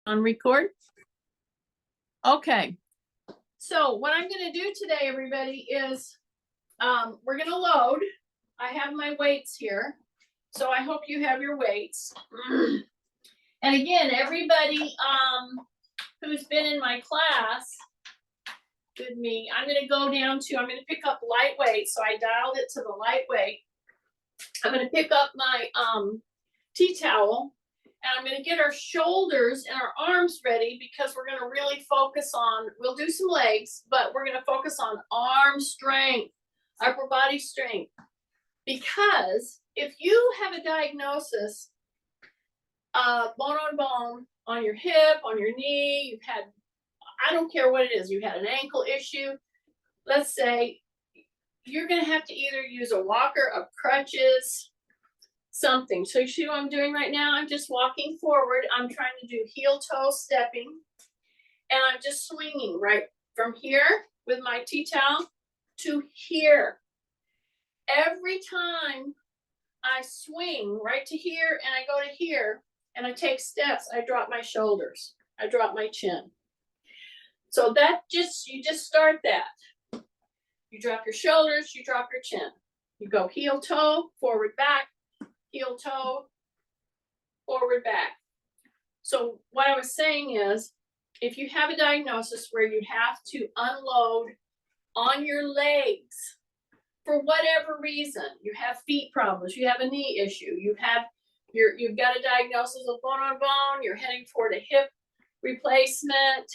On record? Okay. So what I'm going to do today, everybody, is we're going to load. I have my weights here. So I hope you have your weights. And again, everybody who's been in my class with me, I'm going to go down to, I'm going to pick up lightweight. So I dialed it to the lightweight. I'm going to pick up my tea towel. And I'm going to get our shoulders and our arms ready because we're going to really focus on, we'll do some legs, but we're going to focus on arm strength, upper body strength. Because if you have a diagnosis, bone on bone, on your hip, on your knee, you've had, I don't care what it is, you had an ankle issue, let's say, you're going to have to either use a walker, a crutches, something. So you see what I'm doing right now? I'm just walking forward. I'm trying to do heel toe stepping. And I'm just swinging right from here with my tea towel to here. Every time I swing right to here and I go to here and I take steps, I drop my shoulders. I drop my chin. So that you just start that. You drop your shoulders, you drop your chin. You go heel toe, forward, back, heel toe, forward, back. So what I was saying is, if you have a diagnosis where you have to unload on your legs for whatever reason, you have feet problems, you have a knee issue, you've got a diagnosis of bone on bone, you're heading toward a hip replacement,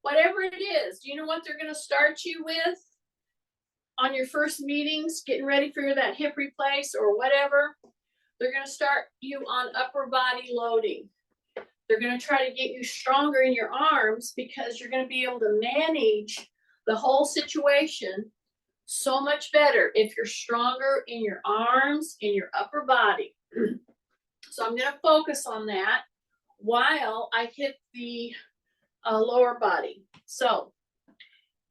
whatever it is, do you know what they're going to start you with? On your first meetings, getting ready for that hip replace or whatever, they're going to start you on upper body loading. They're going to try to get you stronger in your arms because you're going to be able to manage the whole situation so much better if you're stronger in your arms, in your upper body. So I'm going to focus on that while I hit the lower body. So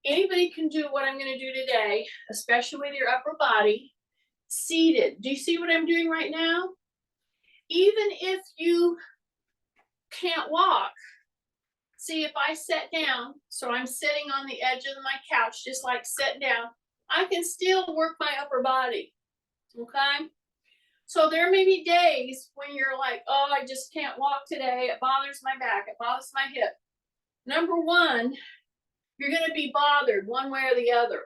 anybody can do what I'm going to do today, especially with your upper body, seated. Do you see what I'm doing right now? Even if you can't walk, see if I sit down, so I'm sitting on the edge of my couch, just like sitting down, I can still work my upper body, okay? So there may be days when you're like, oh, I just can't walk today. It bothers my back. It bothers my hip. Number one, you're going to be bothered one way or the other.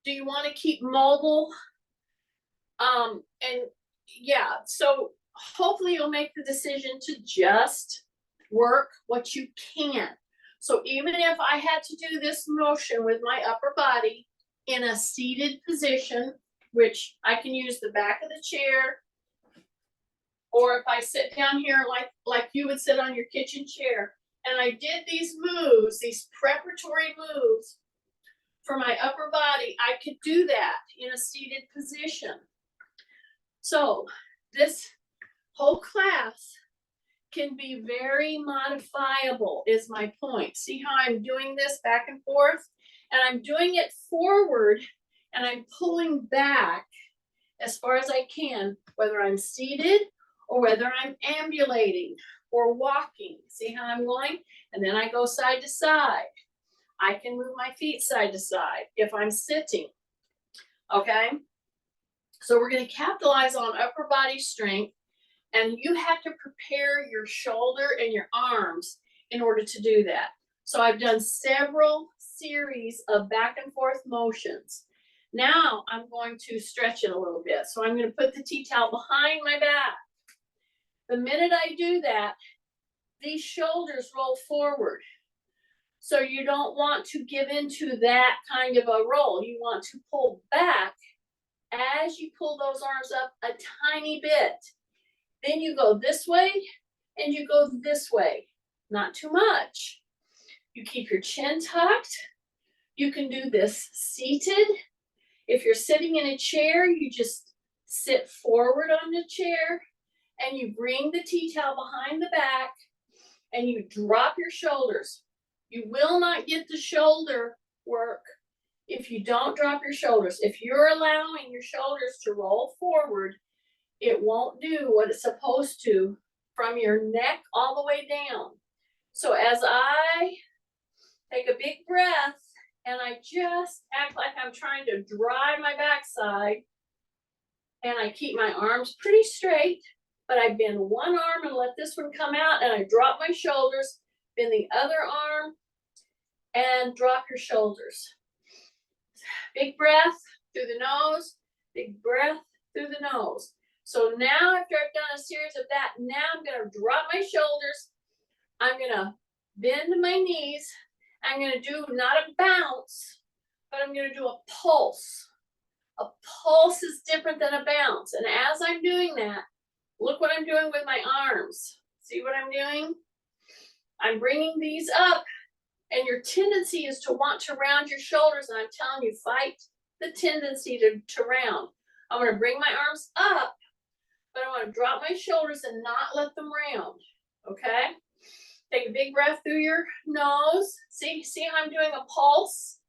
Do you want to keep mobile? And yeah, so hopefully you'll make the decision to just work what you can. So even if I had to do this motion with my upper body in a seated position, which I can use the back of the chair, or if I sit down here like you would sit on your kitchen chair, and I did these moves, these preparatory moves for my upper body, I could do that in a seated position. So this whole class can be very modifiable is my point. See how I'm doing this back and forth? And I'm doing it forward and I'm pulling back as far as I can, whether I'm seated or whether I'm ambulating or walking. See how I'm going? And then I go side to side. I can move my feet side to side if I'm sitting. Okay? So we're going to capitalize on upper body strength, and you have to prepare your shoulder and your arms in order to do that. So I've done several series of back and forth motions. Now I'm going to stretch it a little bit. So I'm going to put the tea towel behind my back. The minute I do that, these shoulders roll forward. So you don't want to give into that kind of a roll. You want to pull back as you pull those arms up a tiny bit. Then you go this way and you go this way. Not too much. You keep your chin tucked. You can do this seated. If you're sitting in a chair, you just sit forward on the chair and you bring the tea towel behind the back and you drop your shoulders. You will not get the shoulder work if you don't drop your shoulders. If you're allowing your shoulders to roll forward, it won't do what it's supposed to from your neck all the way down. So as I take a big breath and I just act like I'm trying to dry my backside, and I keep my arms pretty straight, but I bend one arm and let this one come out, and I drop my shoulders, bend the other arm, and drop your shoulders. Big breath through the nose, big breath through the nose. So now after I've done a series of that, now I'm gonna drop my shoulders, I'm gonna bend my knees, I'm gonna do not a bounce, but I'm gonna do a pulse. A pulse is different than a bounce. And as I'm doing that, look what I'm doing with my arms. See what I'm doing? I'm bringing these up, and your tendency is to want to round your shoulders. And I'm telling you, fight the tendency to round. I'm going to bring my arms up, but I want to drop my shoulders and not let them round. Okay? Take a big breath through your nose. See how I'm doing a pulse?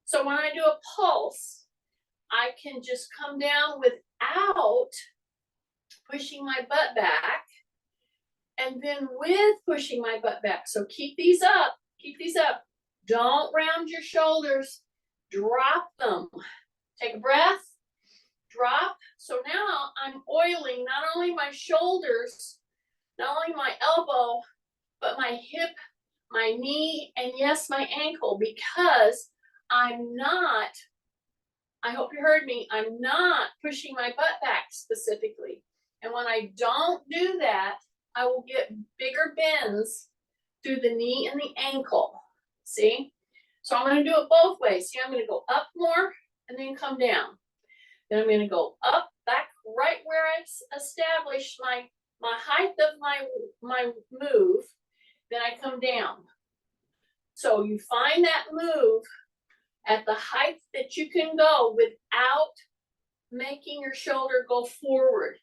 So when I do a pulse, I can just come down without pushing my butt back, and then with pushing my butt back. So keep these up, keep these up. Don't round your shoulders, drop them. Take a breath, drop. So now I'm oiling not only my shoulders, not only my elbow, but my hip, my knee, and yes, my ankle, because I'm not, I hope you heard me, I'm not pushing my butt back specifically. And when I don't do that, I will get bigger bends through the knee and the ankle. See? So I'm going to do it both ways. See, I'm going to go up more and then come down. Then I'm going to go up, back, right where I established my height of my move. Then I come down. So you find that move at the height that you can go without making your shoulder go forward.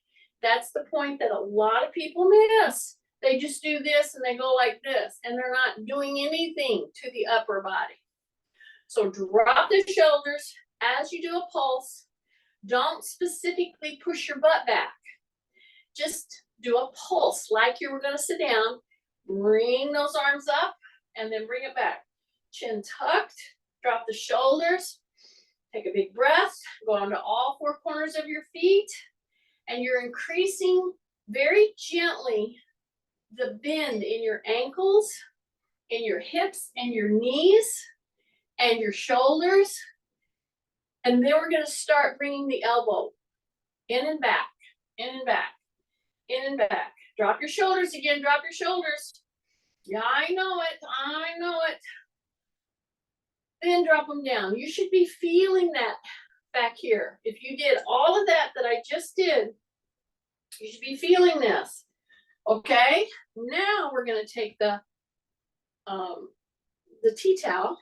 That's the point that a lot of people miss. They just do this and they go like this, and they're not doing anything to the upper body. So drop the shoulders as you do a pulse. Don't specifically push your butt back. Just do a pulse like you were going to sit down. Bring those arms up and then bring it back. Chin tucked. Drop the shoulders, take a big breath, go onto all four corners of your feet, and you're increasing very gently the bend in your ankles, in your hips, and your knees, and your shoulders. And then we're going to start bringing the elbow in and back, in and back, in and back. Drop your shoulders again, drop your shoulders. Yeah, I know it, I know it. Then drop them down. You should be feeling that back here. If you did all of that I just did, you should be feeling this. Okay, now we're going to take the tea towel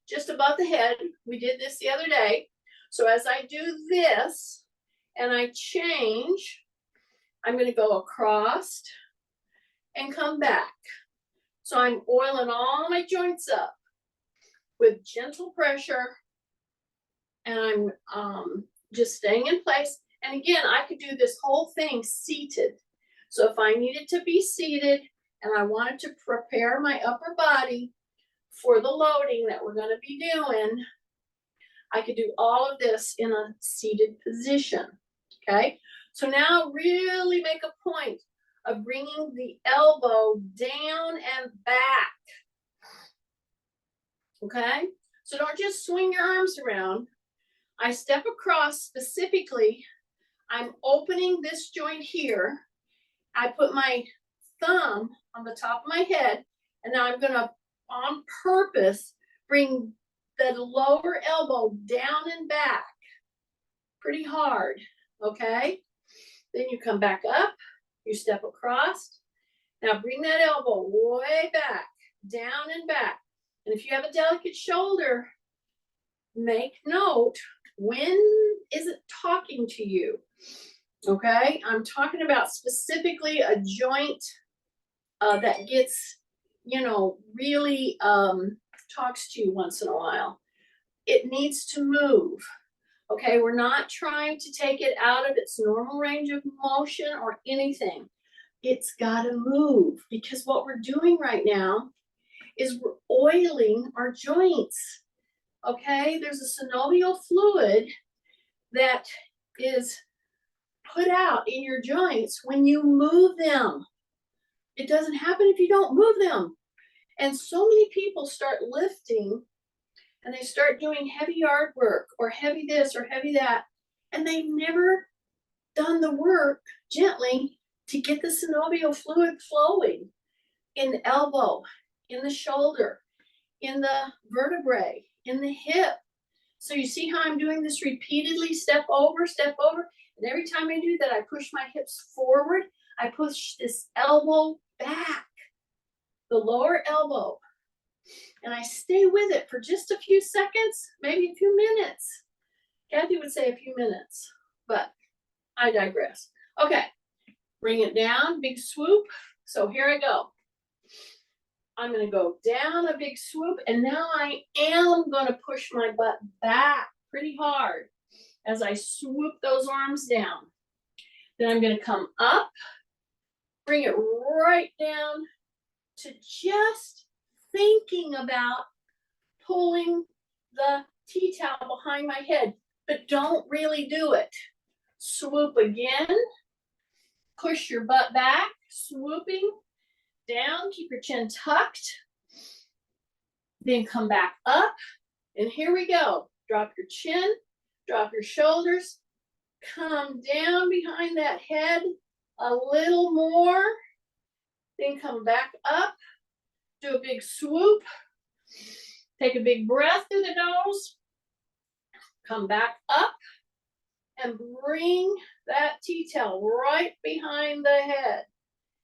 just above the head. We did this the other day. So as I do this and I change, I'm going to go across and come back. So I'm oiling all my joints up with gentle pressure, and I'm just staying in place. And again, I could do this whole thing seated. So if I needed to be seated and I wanted to prepare my upper body for the loading that we're going to be doing, I could do all of this in a seated position. Okay, so now really make a point of bringing the elbow down and back. Okay, so don't just swing your arms around. I step across specifically. I'm opening this joint here. I put my thumb on the top of my head, and now I'm going to, on purpose, bring the lower elbow down and back pretty hard. Okay, then you come back up, you step across. Now bring that elbow way back, down and back. And if you have a delicate shoulder, make note, when is it talking to you? Okay, I'm talking about specifically a joint that gets, really talks to you once in a while. It needs to move. Okay, we're not trying to take it out of its normal range of motion or anything, It's gotta move, because what we're doing right now is we're oiling our joints, okay? There's a synovial fluid that is put out in your joints when you move them. It doesn't happen if you don't move them. And so many people start lifting and they start doing heavy yard work or heavy this or heavy that, and they've never done the work gently to get the synovial fluid flowing in the elbow, in the shoulder, in the vertebrae, in the hip. So you see how I'm doing this repeatedly, step over, and every time I do that, I push my hips forward, I push this elbow back, the lower elbow, and I stay with it for just a few seconds, maybe a few minutes. Kathy would say a few minutes, but I digress. Okay, bring it down, big swoop. So here I go. I'm gonna go down a big swoop, and now I am gonna push my butt back pretty hard as I swoop those arms down. Then I'm gonna come up, bring it right down to just thinking about pulling the tea towel behind my head, but don't really do it. Swoop again, push your butt back, swooping down, keep your chin tucked, then come back up, and here we go. Drop your chin, drop your shoulders, come down behind that head a little more, then come back up, do a big swoop, take a big breath through the nose, come back up, and bring that tea towel right behind the head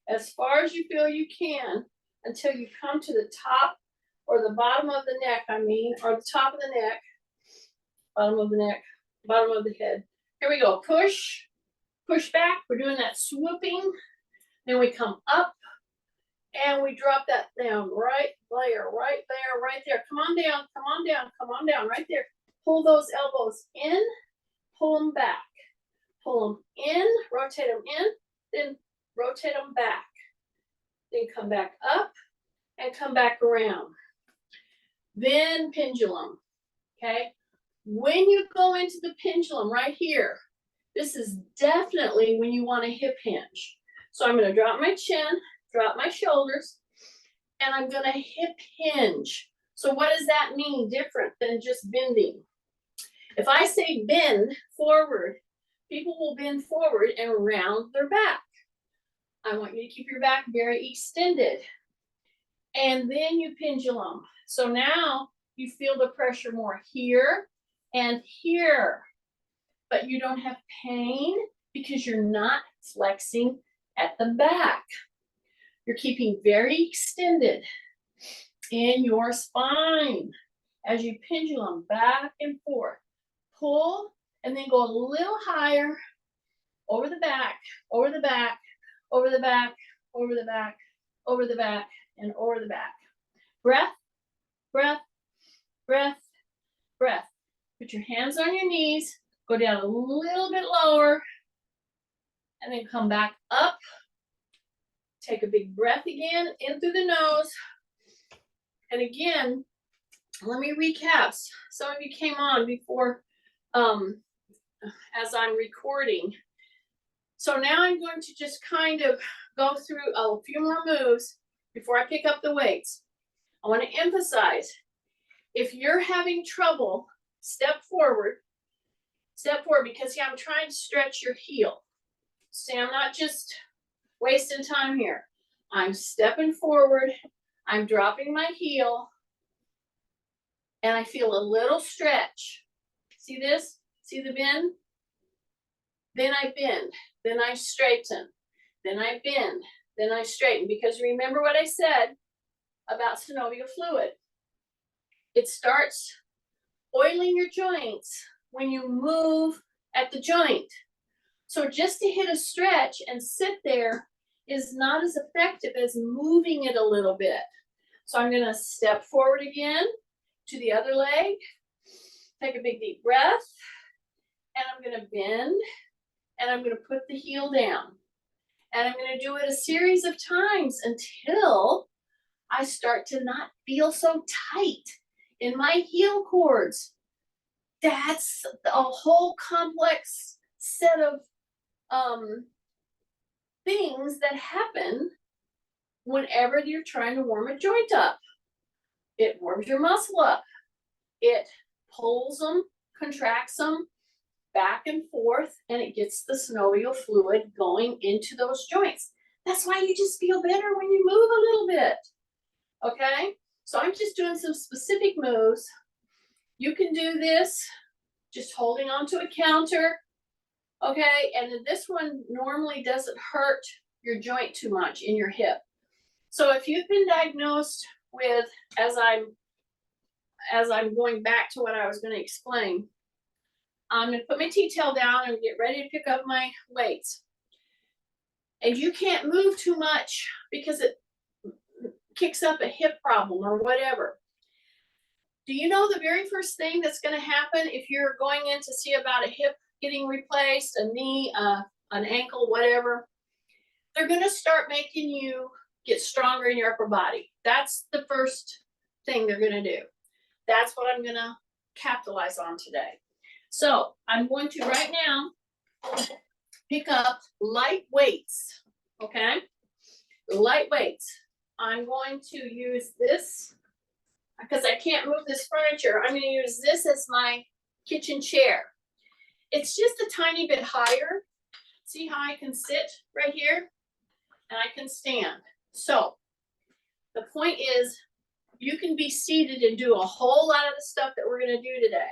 as far as you feel you can until you come to the top or the bottom of the neck, or the top of the neck, bottom of the neck, bottom of the head. Here we go, push, push back, we're doing that swooping, then we come up, and we drop that down right there, right there, right there. Come on down, come on down, come on down, right there. Pull those elbows in, pull them back. Pull them in, rotate them in, then rotate them back. Then come back up and come back around. Then pendulum, okay? When you go into the pendulum right here, this is definitely when you want a hip hinge. So I'm gonna drop my chin, drop my shoulders, and I'm gonna hip hinge. So what does that mean different than just bending? If I say bend forward, people will bend forward and round their back. I want you to keep your back very extended. And then you pendulum. So now you feel the pressure more here and here, but you don't have pain because you're not flexing at the back. You're keeping very extended in your spine as you pendulum back and forth. Pull and then go a little higher over the back, over the back, over the back, over the back, over the back, and over the back. Breath, breath, breath, breath. Put your hands on your knees, go down a little bit lower, and then come back up. Take a big breath again, in through the nose. And again, let me recap. Some of you came on before, as I'm recording. So now I'm going to just kind of go through a few more moves before I pick up the weights. I want to emphasize, if you're having trouble, step forward, because see, I'm trying to stretch your heel. See, I'm not just wasting time here. I'm stepping forward, I'm dropping my heel, and I feel a little stretch. See this? See the bend? Then I bend, then I straighten, then I bend, then I straighten. Because remember what I said about synovial fluid. It starts oiling your joints when you move at the joint. So just to hit a stretch and sit there is not as effective as moving it a little bit. So I'm gonna step forward again to the other leg, take a big deep breath, and I'm gonna bend, and I'm gonna put the heel down. And I'm going to do it a series of times until I start to not feel so tight in my heel cords. That's a whole complex set of things that happen whenever you're trying to warm a joint up. It warms your muscle up. It pulls them, contracts them back and forth, and it gets the synovial fluid going into those joints. That's why you just feel better when you move a little bit. Okay? So I'm just doing some specific moves. You can do this just holding onto a counter. Okay? And this one normally doesn't hurt your joint too much in your hip. So if you've been diagnosed with, as I'm going back to what I was going to explain, I'm going to put my T-tail down and get ready to pick up my weights. And you can't move too much because it kicks up a hip problem or whatever. Do you know the very first thing that's going to happen if you're going in to see about a hip getting replaced, a knee, an ankle, whatever? They're going to start making you get stronger in your upper body. That's the first thing they're going to do. That's what I'm going to capitalize on today. So I'm going to right now pick up light weights, okay? Light weights. I'm going to use this because I can't move this furniture. I'm going to use this as my kitchen chair. It's just a tiny bit higher. See how I can sit right here? And I can stand. So the point is, you can be seated and do a whole lot of the stuff that we're going to do today.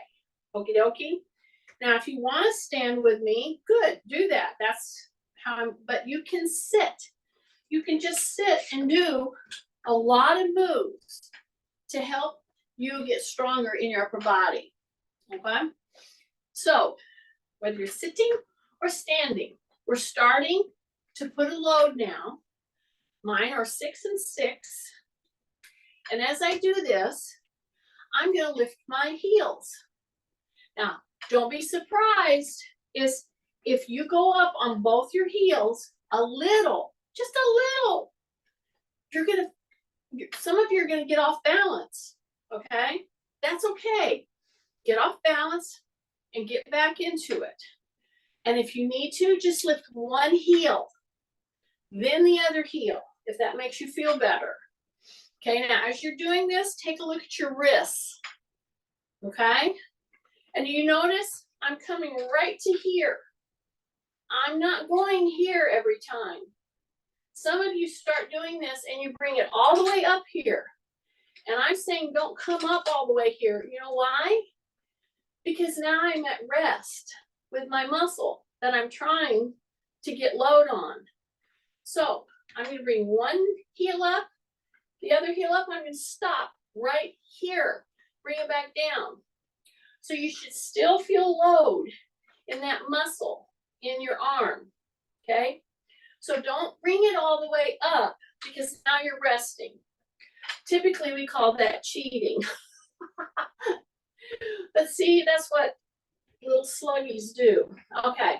Okie dokie. Now, if you want to stand with me, good, do that. That's how but you can sit. You can just sit and do a lot of moves to help you get stronger in your upper body. Okay? So, whether you're sitting or standing, we're starting to put a load now. Mine are 6 and 6. And as I do this, I'm going to lift my heels. Now, don't be surprised if you go up on both your heels a little, just a little, some of you are going to get off balance, okay? That's okay. Get off balance and get back into it. And if you need to, just lift one heel, then the other heel, if that makes you feel better. Okay, now as you're doing this, take a look at your wrists, okay? And you notice I'm coming right to here. I'm not going here every time. Some of you start doing this and you bring it all the way up here. And I'm saying don't come up all the way here. You know why? Because now I'm at rest with my muscle that I'm trying to get load on. So I'm going to bring one heel up, the other heel up. I'm going to stop right here. Bring it back down. So you should still feel load in that muscle in your arm, okay? So don't bring it all the way up because now you're resting. Typically, we call that cheating. But see, that's what little sluggies do. Okay,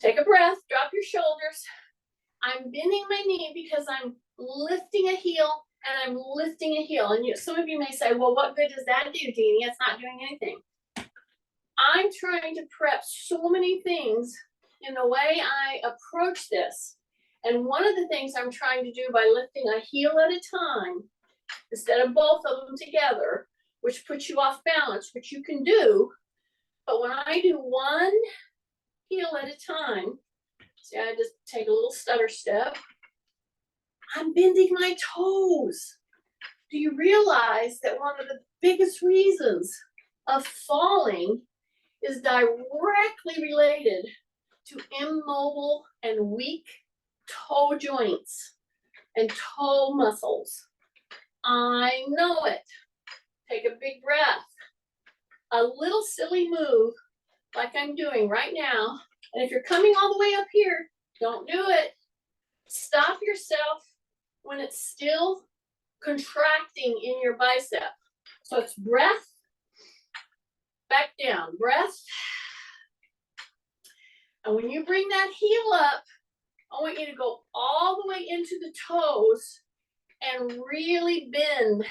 take a breath, drop your shoulders. I'm bending my knee because I'm lifting a heel and I'm lifting a heel. And some of you may say, well, what good does that do, Jeannie? It's not doing anything. I'm trying to prep so many things in the way I approach this. And one of the things I'm trying to do by lifting a heel at a time, instead of both of them together, which puts you off balance, which you can do, but when I do one heel at a time, see, I just take a little stutter step, I'm bending my toes. Do you realize that one of the biggest reasons of falling is directly related to immobile and weak toe joints and toe muscles? I know it. Take a big breath. A little silly move like I'm doing right now. And if you're coming all the way up here, don't do it. Stop yourself when it's still contracting in your bicep. So it's breath, back down, breath. And when you bring that heel up, I want you to go all the way into the toes and really bend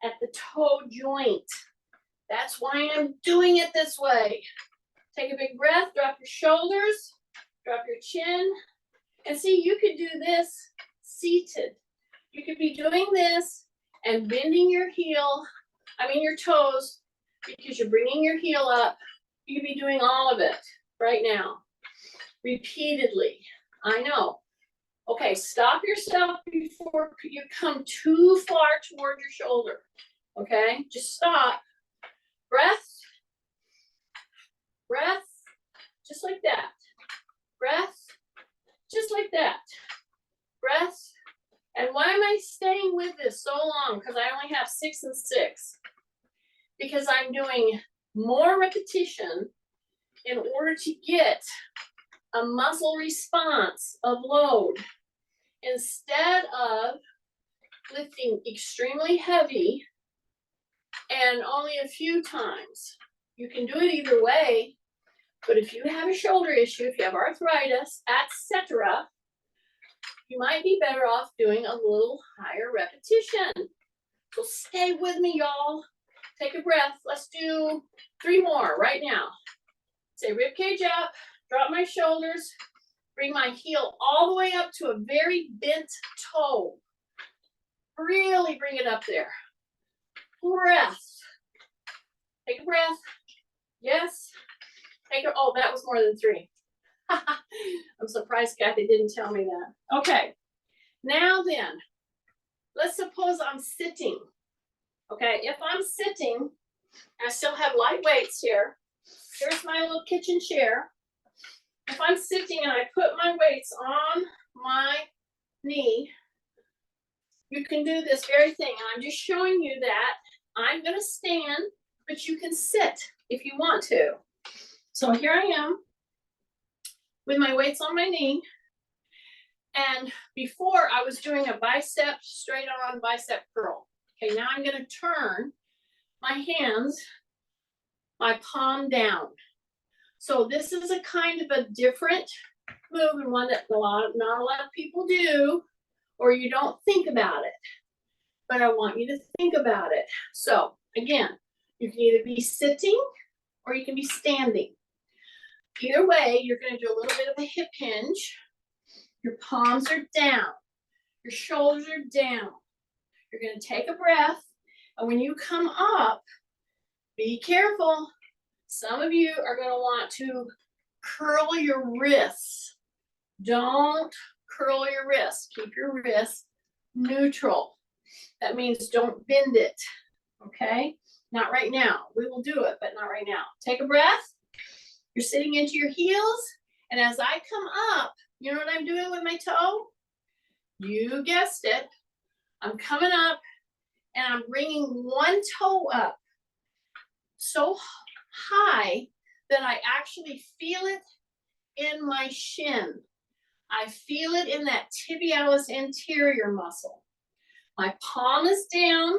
at the toe joint. That's why I'm doing it this way. Take a big breath, drop your shoulders, drop your chin, and see, you could do this seated. You could be doing this and bending your your toes, because you're bringing your heel up. You could be doing all of it right now, repeatedly. I know. Okay, stop yourself before you come too far toward your shoulder. Okay, just stop. Breath, breath, just like that. Breath, just like that. Breath. And why am I staying with this so long? Because I only have 6 and 6. Because I'm doing more repetition in order to get a muscle response of load. Instead of lifting extremely heavy and only a few times. You can do it either way, but if you have a shoulder issue, if you have arthritis, etc., you might be better off doing a little higher repetition. So stay with me, y'all. Take a breath. Let's do 3 more right now. Say rib cage up, drop my shoulders, bring my heel all the way up to a very bent toe. Really bring it up there. Breath. Take a breath. Yes. Take a, oh, that was more than 3. I'm surprised Kathy didn't tell me that. Okay. Now then, let's suppose I'm sitting. Okay, if I'm sitting, I still have light weights here. Here's my little kitchen chair. If I'm sitting and I put my weights on my knee, you can do this very thing. I'm just showing you that I'm going to stand, but you can sit if you want to. So here I am with my weights on my knee. And before I was doing a bicep, straight on bicep curl. Okay, now I'm going to turn my hands, my palm down. So this is a kind of a different move, and one that not a lot of people do, or you don't think about it. But I want you to think about it. So again, you can either be sitting or you can be standing. Either way, you're going to do a little bit of a hip hinge. Your palms are down. Your shoulders are down. You're going to take a breath. And when you come up, be careful. Some of you are going to want to curl your wrists. Don't curl your wrists. Keep your wrists neutral. That means don't bend it. Okay? Not right now. We will do it, but not right now. Take a breath. You're sitting into your heels. And as I come up, you know what I'm doing with my toe? You guessed it. I'm coming up and I'm bringing one toe up so high that I actually feel it in my shin. I feel it in that tibialis anterior muscle. My palm is down.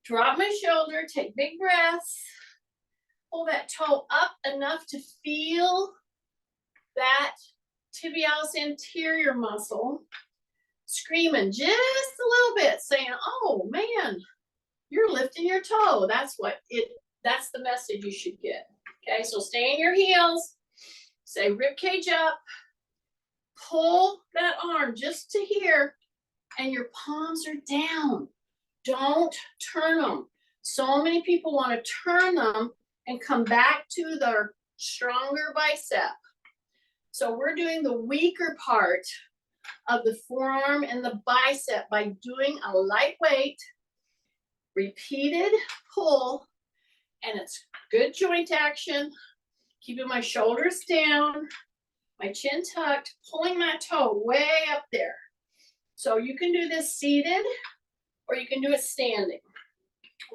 Drop my shoulder, take big breaths. Pull that toe up enough to feel that tibialis anterior muscle. Screaming just a little bit, saying, oh man, you're lifting your toe. That's the message you should get. Okay, so stay in your heels. Say rib cage up. Pull that arm just to here, and your palms are down. Don't turn them. So many people want to turn them and come back to their stronger bicep. So we're doing the weaker part of the forearm and the bicep by doing a lightweight, repeated pull, and it's good joint action, keeping my shoulders down, my chin tucked, pulling my toe way up there. So you can do this seated or you can do it standing.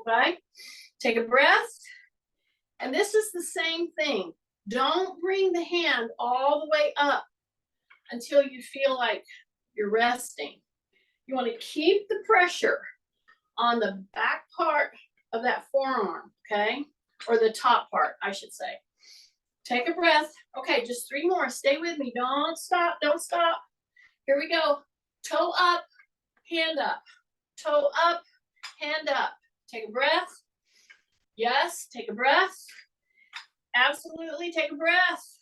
Okay? Take a breath. And this is the same thing. Don't bring the hand all the way up until you feel like you're resting. You want to keep the pressure on the back part of that forearm, okay? Or the top part, I should say. Take a breath. Okay, just 3 more. Stay with me. Don't stop. Don't stop. Here we go. Toe up, hand up. Toe up, hand up. Take a breath. Yes, take a breath. Absolutely, take a breath.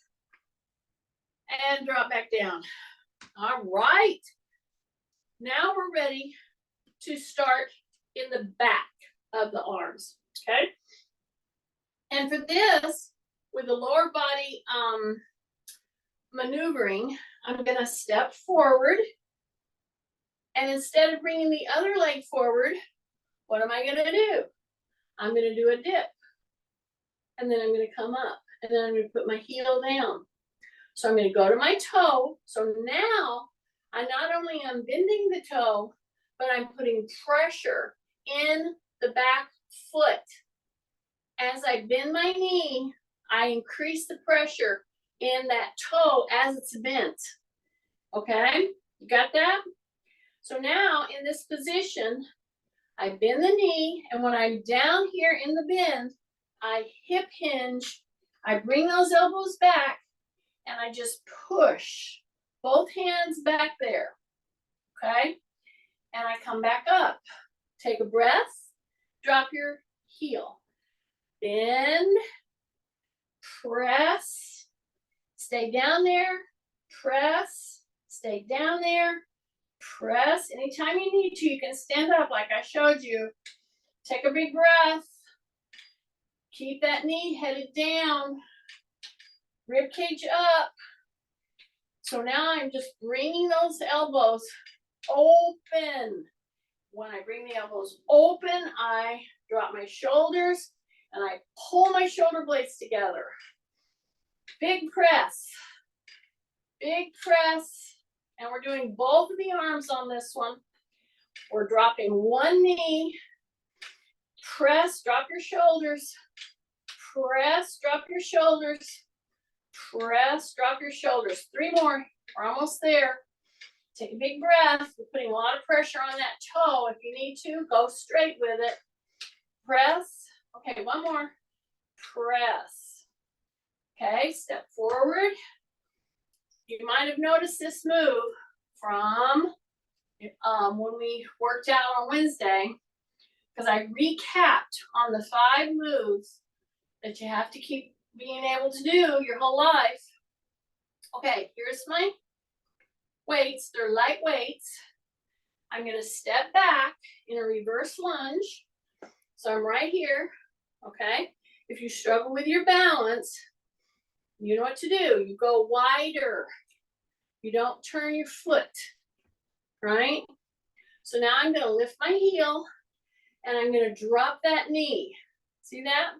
And drop back down. All right. Now we're ready to start in the back of the arms, okay? And for this, with the lower body maneuvering, I'm gonna step forward. And instead of bringing the other leg forward, what am I gonna do? I'm gonna do a dip. And then I'm gonna come up. And then I'm gonna put my heel down. So I'm gonna go to my toe. So now, I not only am bending the toe, but I'm putting pressure in the back foot. As I bend my knee, I increase the pressure in that toe as it's bent. Okay, you got that? So now in this position, I bend the knee, and when I'm down here in the bend, I hip hinge, I bring those elbows back, and I just push both hands back there, okay? And I come back up. Take a breath, drop your heel. Bend, press, stay down there, press, stay down there, press. Anytime you need to, you can stand up like I showed you. Take a big breath. Keep that knee headed down. Rib cage up. So now I'm just bringing those elbows open. When I bring the elbows open, I drop my shoulders and I pull my shoulder blades together. Big press. Big press. And we're doing both of the arms on this one. We're dropping one knee. Press, drop your shoulders. Press, drop your shoulders. Press, drop your shoulders. 3 more. We're almost there. Take a big breath. We're putting a lot of pressure on that toe. If you need to, go straight with it. Press. Okay, 1 more. Press. Okay, step forward. You might have noticed this move from when we worked out on Wednesday, because I recapped on the 5 moves that you have to keep being able to do your whole life. Okay, here's my weights. They're light weights. I'm going to step back in a reverse lunge. So I'm right here, okay? If you struggle with your balance, you know what to do. You go wider. You don't turn your foot, right? So now I'm going to lift my heel and I'm going to drop that knee. See that?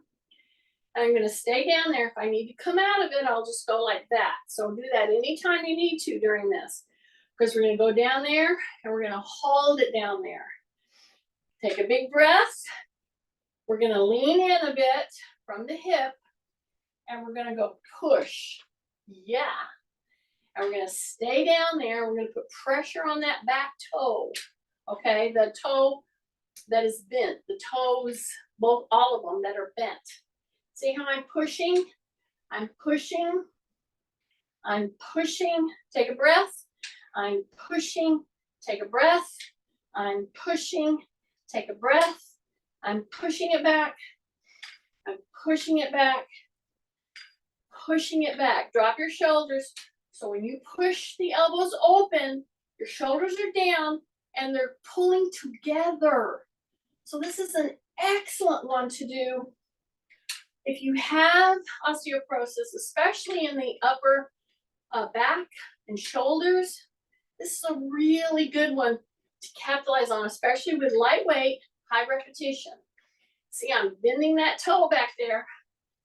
And I'm going to stay down there. If I need to come out of it, I'll just go like that. So do that anytime you need to during this, because we're going to go down there and we're going to hold it down there. Take a big breath. We're going to lean in a bit from the hip and we're going to go push. Yeah. And we're going to stay down there. We're going to put pressure on that back toe. Okay, the toe that is bent, the toes, all of them that are bent. See how I'm pushing? I'm pushing. I'm pushing. Take a breath. I'm pushing. Take a breath. I'm pushing. Take a breath. I'm pushing it back. I'm pushing it back. Pushing it back. Drop your shoulders. So when you push the elbows open, your shoulders are down and they're pulling together. So this is an excellent one to do if you have osteoporosis, especially in the upper back and shoulders. This is a really good one to capitalize on, especially with lightweight, high repetition. See, I'm bending that toe back there.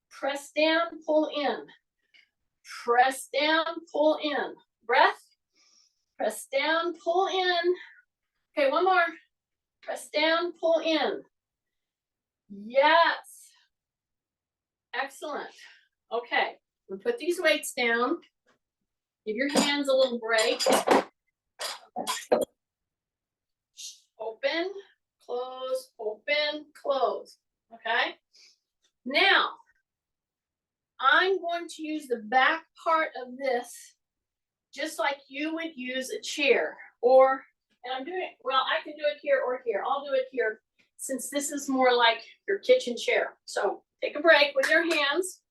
Press down, pull in. Press down, pull in. Breath. Press down, pull in. Okay, 1 more. Press down, pull in. Yes. Excellent. Okay, we'll put these weights down. Give your hands a little break. Open, close, open, close. Okay. Now, I'm going to use the back part of this just like you would use a chair. And I'm doing it, well, I can do it here or here. I'll do it here since this is more like your kitchen chair. So take a break with your hands.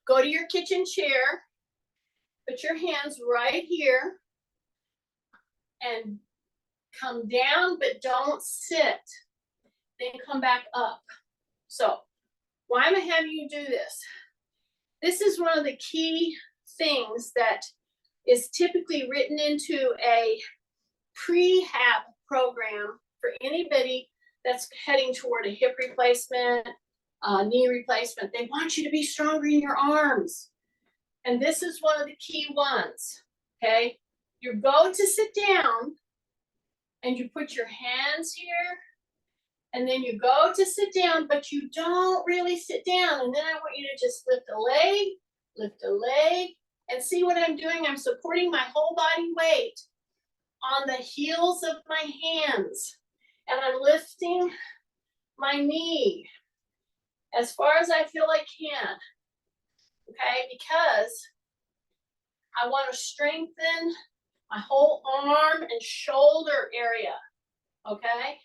Go to your kitchen chair. Put your hands right here. And come down, but don't sit. Then come back up. So why am I having you do this? This is one of the key things that is typically written into a prehab program for anybody that's heading toward a hip replacement, knee replacement. They want you to be stronger in your arms. And this is one of the key ones, okay? You go to sit down and you put your hands here and then you go to sit down, but you don't really sit down. And then I want you to just lift a leg, and see what I'm doing? I'm supporting my whole body weight on the heels of my hands. And I'm lifting my knee as far as I feel I can, okay? Because I want to strengthen my whole arm and shoulder area, okay?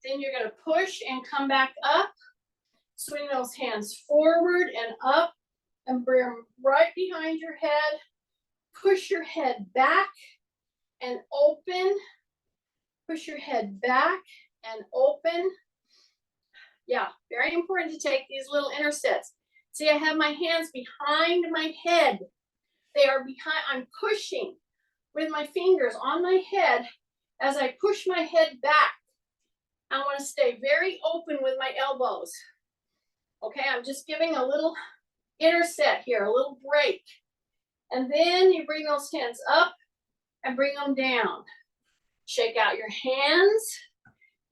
Then you're going to push and come back up. Swing those hands forward and up and bring them right behind your head. Push your head back and open. Push your head back and open. Yeah, very important to take these little intersets. See, I have my hands behind my head. They are behind, I'm pushing with my fingers on my head as I push my head back. I want to stay very open with my elbows. Okay, I'm just giving a little interset here, a little break. And then you bring those hands up and bring them down. Shake out your hands,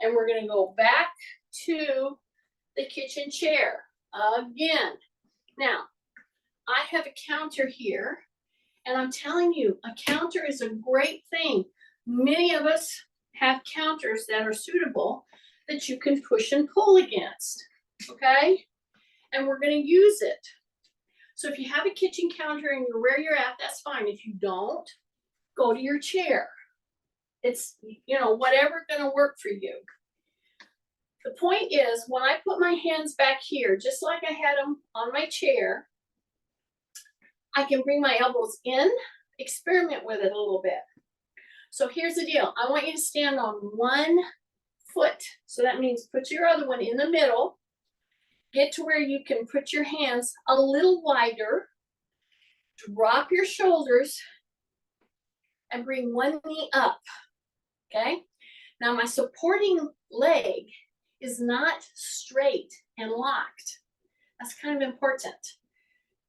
and we're going to go back to the kitchen chair again. Now, I have a counter here, and I'm telling you, a counter is a great thing. Many of us have counters that are suitable that you can push and pull against, okay? And we're going to use it. So if you have a kitchen counter and you're where you're at, that's fine. If you don't, go to your chair. It's, you know, whatever going to work for you. The point is, when I put my hands back here, just like I had them on my chair, I can bring my elbows in, experiment with it a little bit. So here's the deal. I want you to stand on one foot. So that means put your other one in the middle. Get to where you can put your hands a little wider. Drop your shoulders and bring one knee up, okay? Now my supporting leg is not straight and locked. That's kind of important.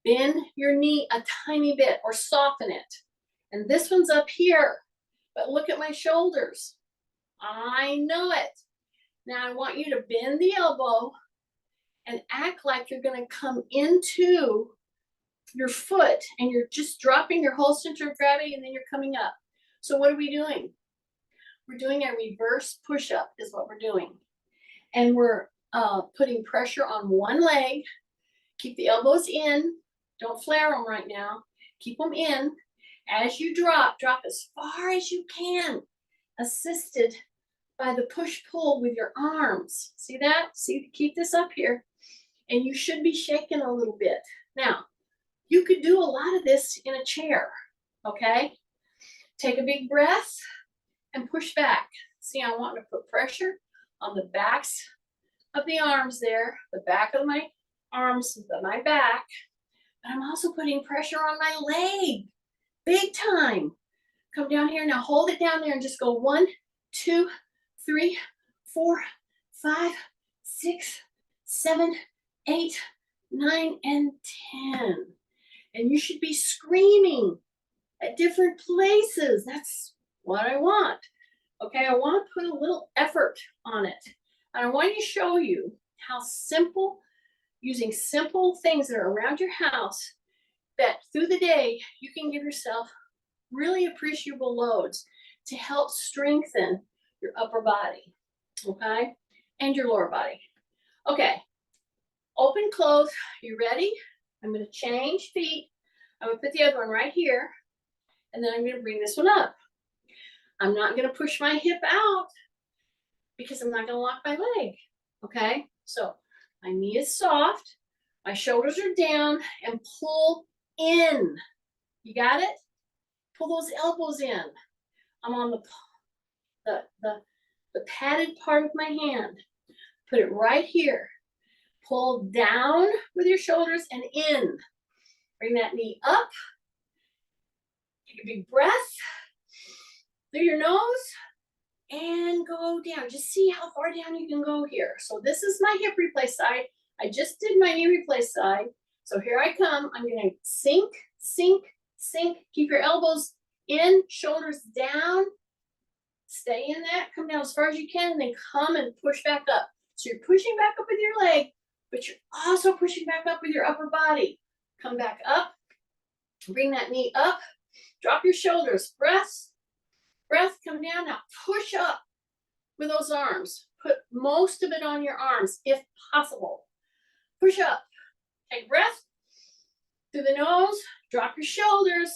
Bend your knee a tiny bit or soften it. And this one's up here, but look at my shoulders. I know it. Now I want you to bend the elbow and act like you're going to come into your foot and you're just dropping your whole center of gravity and then you're coming up. So what are we doing? We're doing a reverse push-up is what we're doing. And we're putting pressure on one leg. Keep the elbows in. Don't flare them right now. Keep them in. As you drop as far as you can, assisted by the push-pull with your arms. See that? See, keep this up here. And you should be shaking a little bit. Now, you could do a lot of this in a chair, okay? Take a big breath and push back. See, I want to put pressure on the backs of the arms there, the back of my arms, my back, but I'm also putting pressure on my leg, big time. Come down here, now hold it down there and just go 1, 2, 3, 4, 5, 6, 7, 8, 9, and 10. And you should be screaming at different places. That's what I want. Okay, I want to put a little effort on it. And I want to show you how simple, using simple things that are around your house, that through the day, you can give yourself really appreciable loads to help strengthen your upper body, okay? And your lower body. Okay, open, close, you ready? I'm gonna change feet. I'm gonna put the other one right here, and then I'm gonna bring this one up. I'm not gonna push my hip out because I'm not gonna lock my leg, okay? So my knee is soft, my shoulders are down, and pull in. You got it? Pull those elbows in. I'm on the padded part of my hand. Put it right here. Pull down with your shoulders and in. Bring that knee up. Take a big breath through your nose and go down. Just see how far down you can go here. So this is my hip replace side. I just did my knee replace side. So here I come. I'm going to sink, sink, sink. Keep your elbows in, shoulders down. Stay in that. Come down as far as you can and then come and push back up. So you're pushing back up with your leg, but you're also pushing back up with your upper body. Come back up. Bring that knee up. Drop your shoulders. Breath. Breath. Come down. Now push up with those arms. Put most of it on your arms if possible. Push up. Take breath through the nose. Drop your shoulders.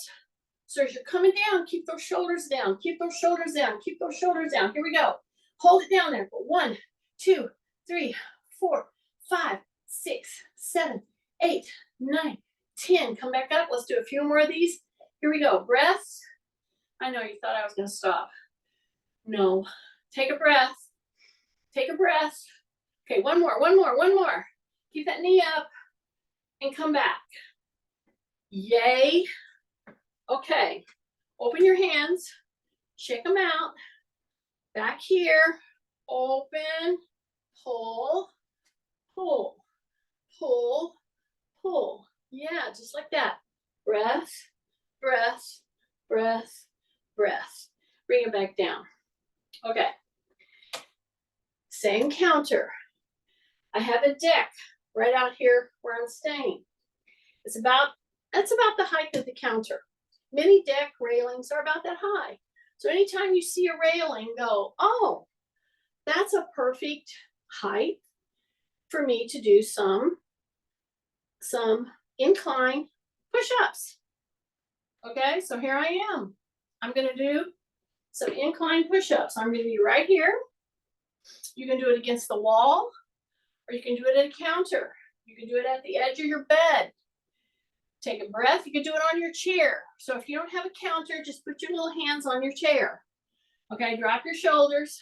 So as you're coming down, keep those shoulders down. Keep those shoulders down. Keep those shoulders down. Here we go. Hold it down there for 1, 2, 3, 4, 5, 6, 7, 8, 9, 10. Come back up. Let's do a few more of these. Here we go. Breath. I know you thought I was going to stop. No. Take a breath. Take a breath. Okay, one more. Keep that knee up and come back. Yay. Okay. Open your hands. Shake them out. Back here. Open. Pull. Pull. Pull. Pull. Yeah, just like that. Breath. Breath. Breath. Breath. Bring it back down. Okay. Same counter. I have a deck right out here where I'm staying. That's about the height of the counter. Many deck railings are about that high. So anytime you see a railing, go, oh, that's a perfect height for me to do some incline push-ups. Okay, so here I am. I'm gonna do some incline push-ups. I'm gonna be right here. You can do it against the wall, or you can do it at a counter. You can do it at the edge of your bed. Take a breath. You can do it on your chair. So if you don't have a counter, just put your little hands on your chair. Okay, drop your shoulders.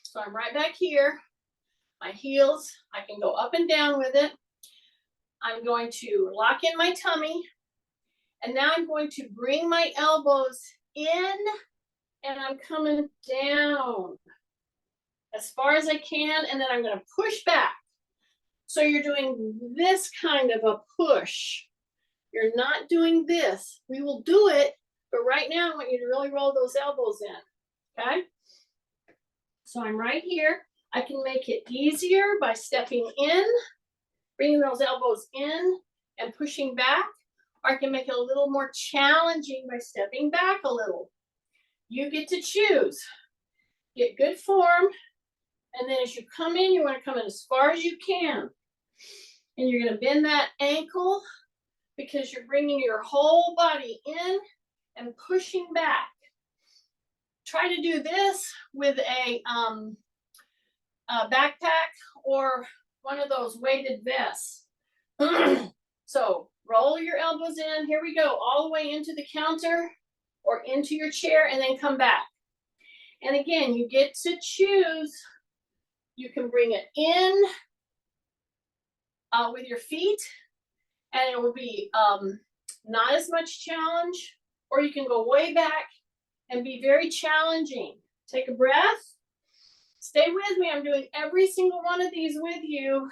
So I'm right back here. My heels, I can go up and down with it. I'm going to lock in my tummy. And now I'm going to bring my elbows in and I'm coming down as far as I can. And then I'm going to push back. So you're doing this kind of a push. You're not doing this. We will do it, but right now I want you to really roll those elbows in, okay? So I'm right here. I can make it easier by stepping in, bringing those elbows in and pushing back, or I can make it a little more challenging by stepping back a little. You get to choose. Get good form, and then as you come in, you want to come in as far as you can. And you're going to bend that ankle because you're bringing your whole body in and pushing back. Try to do this with a backpack or one of those weighted vests. So roll your elbows in. Here we go, all the way into the counter or into your chair and then come back. And again, you get to choose. You can bring it in with your feet and it will be not as much challenge, or you can go way back and be very challenging. Take a breath. Stay with me. I'm doing every single one of these with you.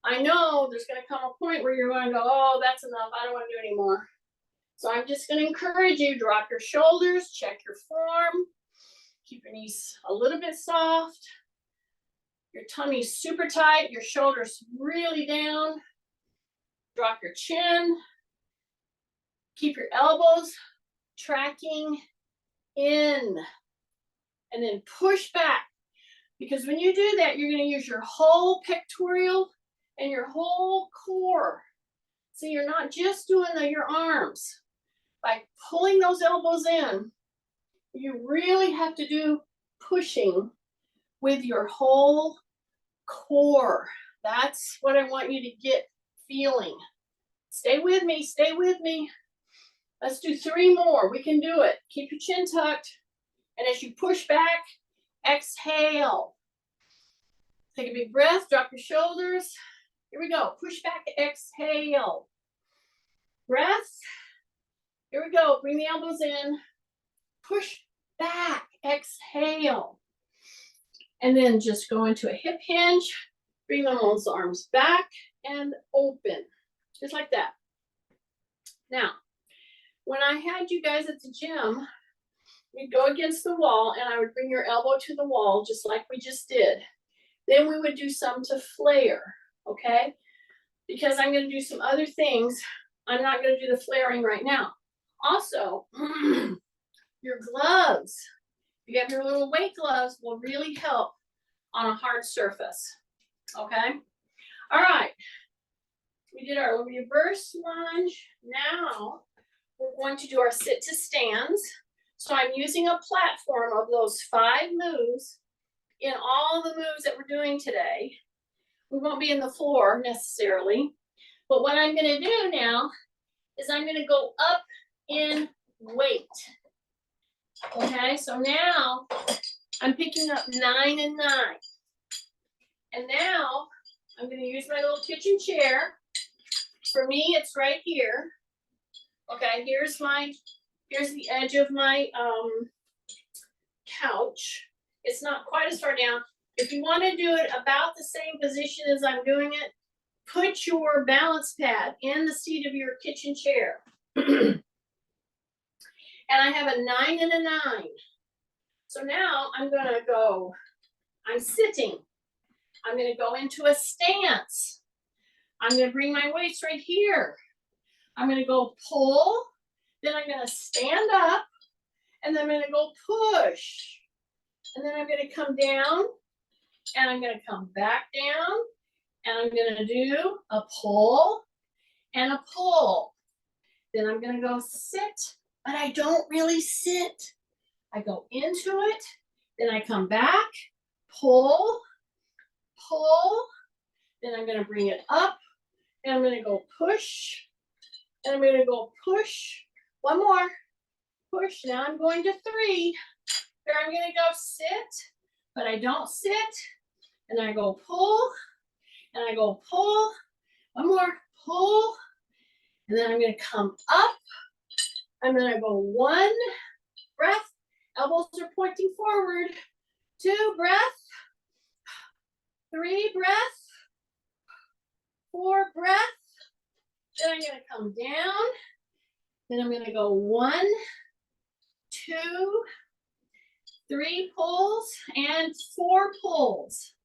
I know there's going to come a point where you're going to go, oh, that's enough. I don't want to do anymore. So I'm just going to encourage you, drop your shoulders, check your form, keep your knees a little bit soft, your tummy super tight, your shoulders really down, drop your chin, keep your elbows tracking in, and then push back. Because when you do that, you're going to use your whole pectoral and your whole core So you're not just doing your arms. By pulling those elbows in, you really have to do pushing with your whole core. That's what I want you to get feeling. Stay with me, stay with me. Let's do 3 more. We can do it. Keep your chin tucked. And as you push back, exhale. Take a big breath, drop your shoulders. Here we go. Push back, exhale. Breath. Here we go. Bring the elbows in. Push back, exhale. And then just go into a hip hinge. Bring those arms back and open. Just like that. Now, when I had you guys at the gym, we'd go against the wall and I would bring your elbow to the wall just like we just did. Then we would do some to flare, okay? Because I'm gonna do some other things. I'm not gonna do the flaring right now. Also, your gloves, you have your little weight gloves, will really help on a hard surface, okay? All right, we did our reverse lunge. Now, we're going to do our sit to stands. So I'm using a platform of those 5 moves in all the moves that we're doing today. We won't be in the floor necessarily, but what I'm gonna do now is I'm gonna go up in weight. Okay, so now I'm picking up 9 and 9. And now I'm gonna use my little kitchen chair. For me, it's right here. Okay, here's the edge of my couch. It's not quite as far down. If you want to do it about the same position as I'm doing it, put your balance pad in the seat of your kitchen chair. And I have a 9 and a 9. So now I'm sitting. I'm gonna go into a stance. I'm gonna bring my weights right here. I'm gonna go pull, then I'm gonna stand up, and then I'm gonna go push. And then I'm gonna come down, and I'm gonna come back down, and I'm gonna do a pull and a pull. Then I'm gonna go sit, but I don't really sit. I go into it, then I come back, pull, pull, then I'm gonna bring it up, and I'm gonna go push, and I'm gonna go push. One more, push. Now I'm going to 3. Here I'm gonna go sit, but I don't sit, and I go pull, and I go pull. One more, pull, and then I'm gonna come up. I'm gonna go 1 breath, elbows are pointing forward. 2 breath, 3 breath, 4 breath. Then I'm gonna come down. Then I'm gonna go 1, 2, 3 pulls and 4 pulls.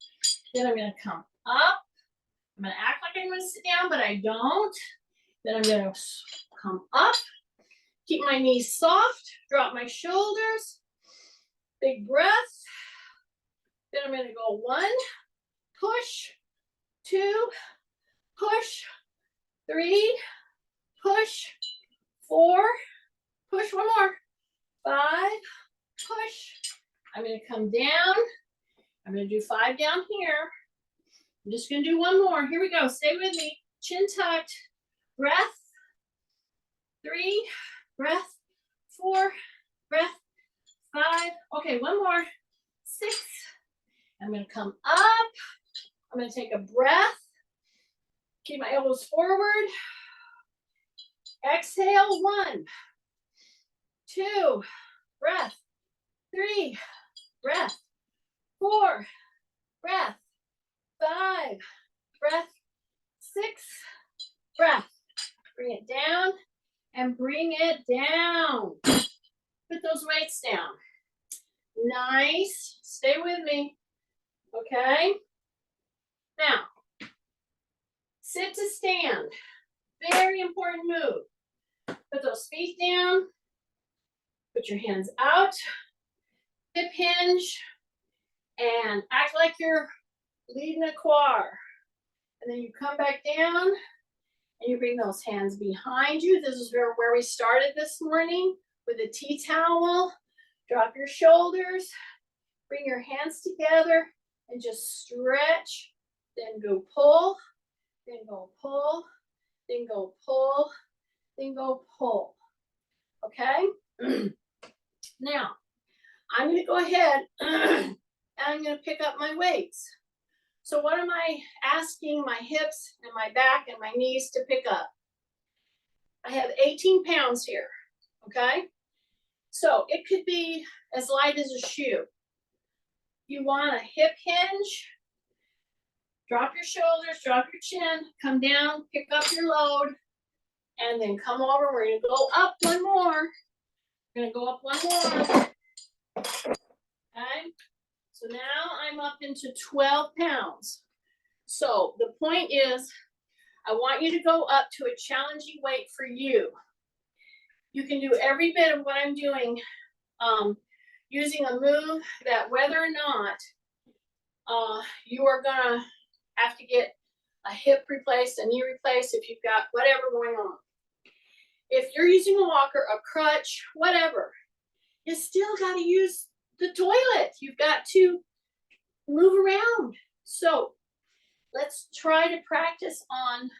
Then I'm gonna come up. I'm gonna act like I'm gonna sit down, but I don't. Then I'm gonna come up, keep my knees soft, drop my shoulders, big breath. Then I'm gonna go 1, push, 2, push, 3, push, 4, push, 1 more, 5, push. I'm gonna come down. I'm gonna do 5 down here. I'm just gonna do 1 more. Here we go, stay with me. Chin tucked, breath, 3, breath, 4, breath, 5. Okay, 1 more, 6. I'm gonna come up. I'm gonna take a breath. Keep my elbows forward. Exhale, 1, 2, breath, 3, breath, 4, breath, 5, breath, 6, breath. Bring it down and bring it down. Put those weights down. Nice. Stay with me. Okay. Now, sit to stand. Very important move. Put those feet down. Put your hands out. Hip hinge. And act like you're leading a choir. And then you come back down. And you bring those hands behind you. This is where we started this morning with a tea towel. Drop your shoulders, bring your hands together and just stretch, then go pull, then go pull, then go pull, then go pull. Okay? Now, I'm going to go ahead and I'm going to pick up my weights. So what am I asking my hips and my back and my knees to pick up? I have 18 pounds here, okay? So it could be as light as a shoe. You want a hip hinge, drop your shoulders, drop your chin, come down, pick up your load, and then come over. We're gonna go up one more. We're gonna go up one more. Okay, so now I'm up into 12 pounds. So the point is, I want you to go up to a challenging weight for you. You can do every bit of what I'm doing using a move that whether or not you are gonna have to get a hip replaced, a knee replaced, if you've got whatever going on. If you're using a walker, a crutch, whatever, you still gotta use the toilet. You've got to move around. So let's try to practice on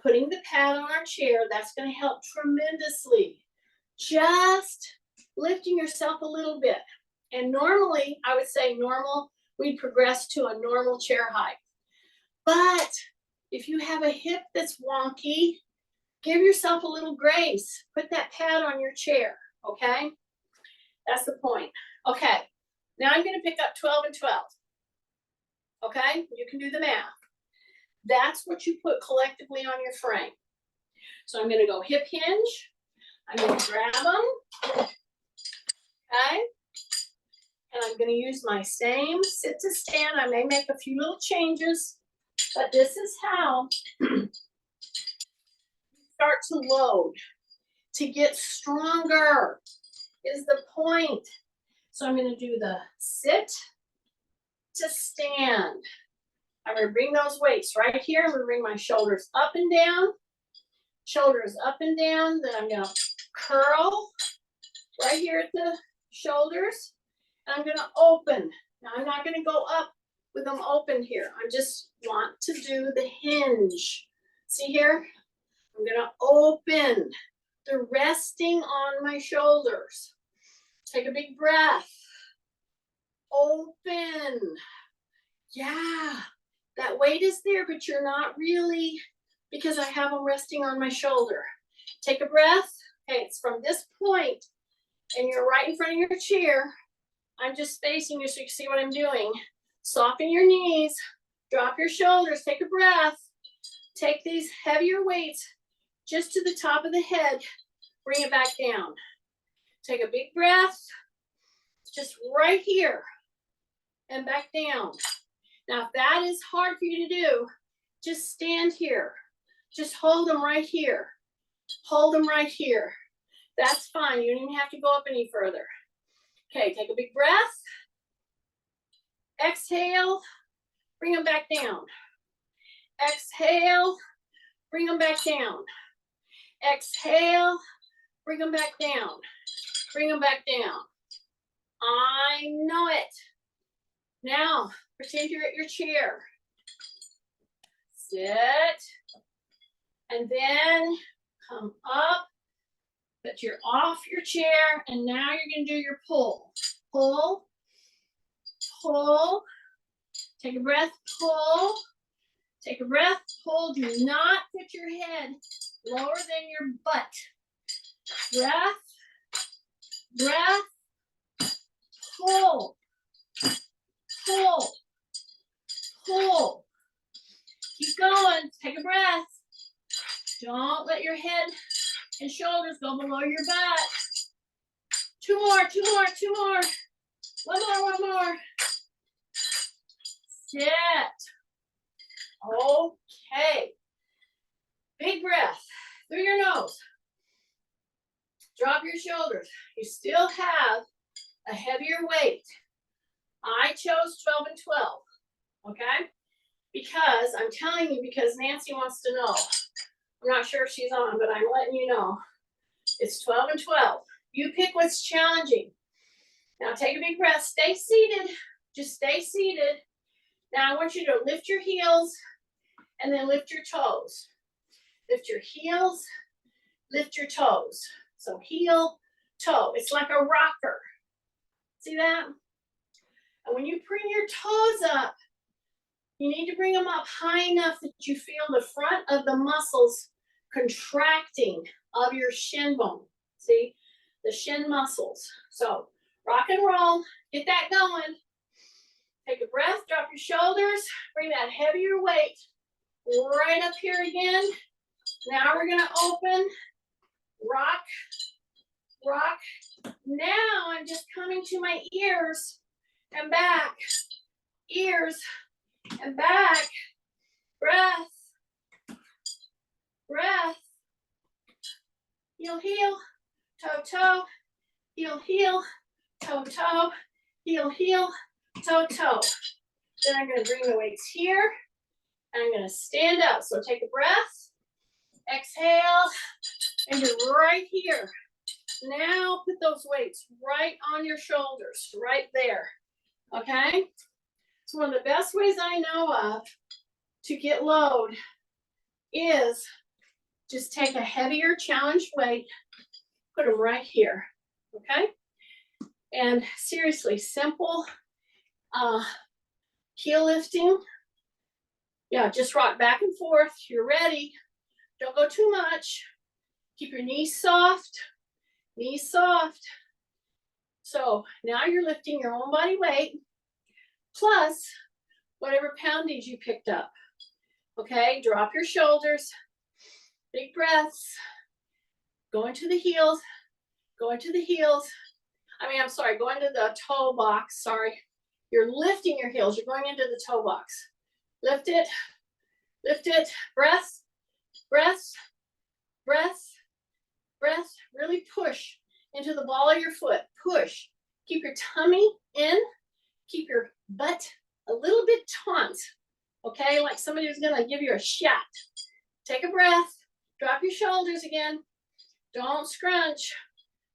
putting the pad on our chair. That's gonna help tremendously. Just lifting yourself a little bit. And normally, I would say normal, we'd progress to a normal chair height. But if you have a hip that's wonky, give yourself a little grace. Put that pad on your chair, okay? That's the point. Okay, now I'm gonna pick up 12 and 12. Okay, you can do the math. That's what you put collectively on your frame. So I'm gonna go hip hinge. I'm gonna grab them, okay? And I'm gonna use my same sit to stand. I may make a few little changes, but this is how you start to load. To get stronger is the point. So I'm gonna do the sit to stand. I'm gonna bring those weights right here. I'm gonna bring my shoulders up and down, shoulders up and down. Then I'm gonna curl right here at the shoulders. And I'm gonna open. Now I'm not gonna go up with them open here. I just want to do the hinge. See here? I'm gonna open. They're resting on my shoulders. Take a big breath. Open. Yeah, that weight is there, but you're not really, because I have them resting on my shoulder. Take a breath. Okay, it's from this point, and you're right in front of your chair. I'm just facing you so you can see what I'm doing. Soften your knees, drop your shoulders, take a breath. Take these heavier weights just to the top of the head. Bring it back down. Take a big breath, just right here, and back down. Now, if that is hard for you to do, just stand here. Just hold them right here. Hold them right here. That's fine. You don't even have to go up any further. Okay, take a big breath. Exhale, bring them back down. Exhale, bring them back down. Exhale, bring them back down. Bring them back down. I know it. Now, pretend you're at your chair. Sit. And then come up. But you're off your chair. And now you're going to do your pull. Pull. Pull. Take a breath. Pull. Take a breath. Pull. Do not put your head lower than your butt. Breath. Breath. Pull. Pull. Pull. Keep going. Take a breath. Don't let your head and shoulders go below your butt. Two more, two more, two more. One more, one more. Sit. Okay. Big breath through your nose. Drop your shoulders. You still have a heavier weight. I chose 12 and 12. Okay? because I'm telling you, because Nancy wants to know. I'm not sure if she's on, but I'm letting you know. It's 12 and 12. You pick what's challenging. Now take a big breath. Stay seated. Just stay seated. Now I want you to lift your heels and then lift your toes. Lift your heels, lift your toes. So heel, toe. It's like a rocker. See that? And when you bring your toes up, you need to bring them up high enough that you feel the front of the muscles contracting of your shin bone. See? The shin muscles. So rock and roll. Get that going. Take a breath. Drop your shoulders. Bring that heavier weight right up here again. Now we're going to open. Rock. Rock. Now I'm just coming to my ears and back. Ears and back. Breath. Breath. Heel, heel. Toe, toe. Heel, heel. Toe, toe. Heel, heel. Toe, toe. Then I'm going to bring the weights here. And I'm going to stand up. So take a breath. Exhale. And you're right here. Now put those weights right on your shoulders, right there. Okay? So one of the best ways I know of to get load is just take a heavier challenged weight, put them right here. Okay? And seriously, simple heel lifting. Yeah, just rock back and forth. You're ready. Don't go too much. Keep your knees soft. Knees soft. So now you're lifting your own body weight plus whatever poundage you picked up. Okay, drop your shoulders. Big breaths. Go into the heels. Go into the heels. I'm sorry, go into the toe box. Sorry. You're lifting your heels. You're going into the toe box. Lift it. Lift it. Breath. Breath. Breath. Breath. Really push into the ball of your foot. Push. Keep your tummy in. Keep your butt a little bit taut. Okay, like somebody who's gonna give you a shot. Take a breath. Drop your shoulders again. Don't scrunch.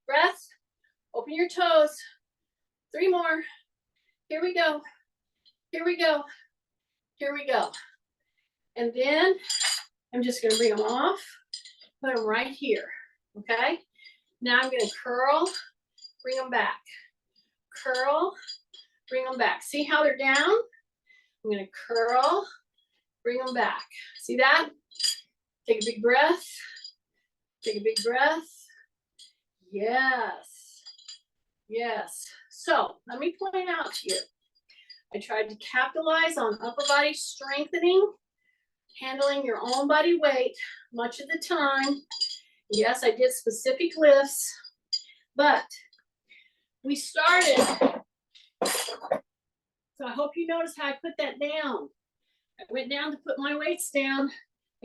Breath. Open your toes. 3 more. Here we go. Here we go. Here we go. And then I'm just gonna bring them off. Put them right here. Okay? Now I'm gonna curl, bring them back. Curl, bring them back. See how they're down? I'm gonna curl, bring them back. See that? Take a big breath. Take a big breath. Yes. Yes. So let me point out to you. I tried to capitalize on upper body strengthening, handling your own body weight much of the time. Yes, I did specific lifts, but we started. So I hope you notice how I put that down. I went down to put my weights down.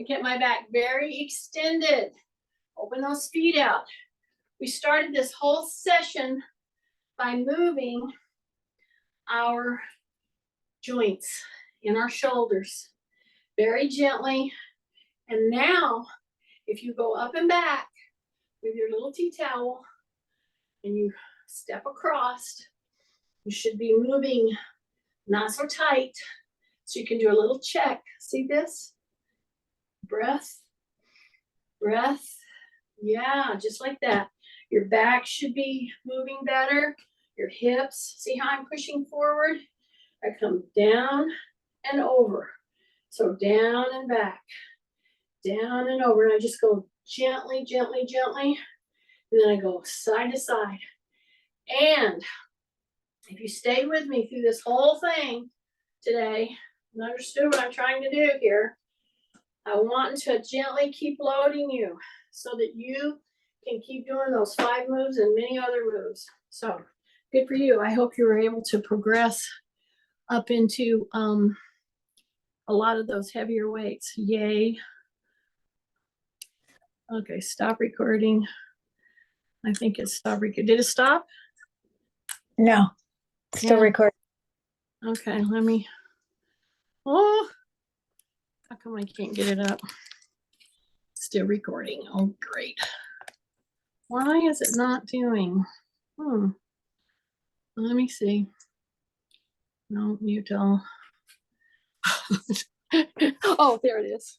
I kept my back very extended. Open those feet out. We started this whole session by moving our joints in our shoulders very gently. And now, if you go up and back with your little tea towel and you step across, you should be moving not so tight. So you can do a little check. See this? Breath, breath. Yeah, just like that. Your back should be moving better. Your hips. See how I'm pushing forward? I come down and over. So down and back. Down and over. And I just go gently, gently, gently. And then I go side to side. And if you stay with me through this whole thing today and understood what I'm trying to do here, I want to gently keep loading you so that you can keep doing those 5 moves and many other moves. So good for you. I hope you were able to progress up into a lot of those heavier weights. Yay. Okay, stop recording. I think it stopped recording. Did it stop? No, still recording. Okay, let me. Oh, come I can't get it up? Still recording. Oh, great. Why is it not doing? Let me see. No, mute all. Oh, there it is.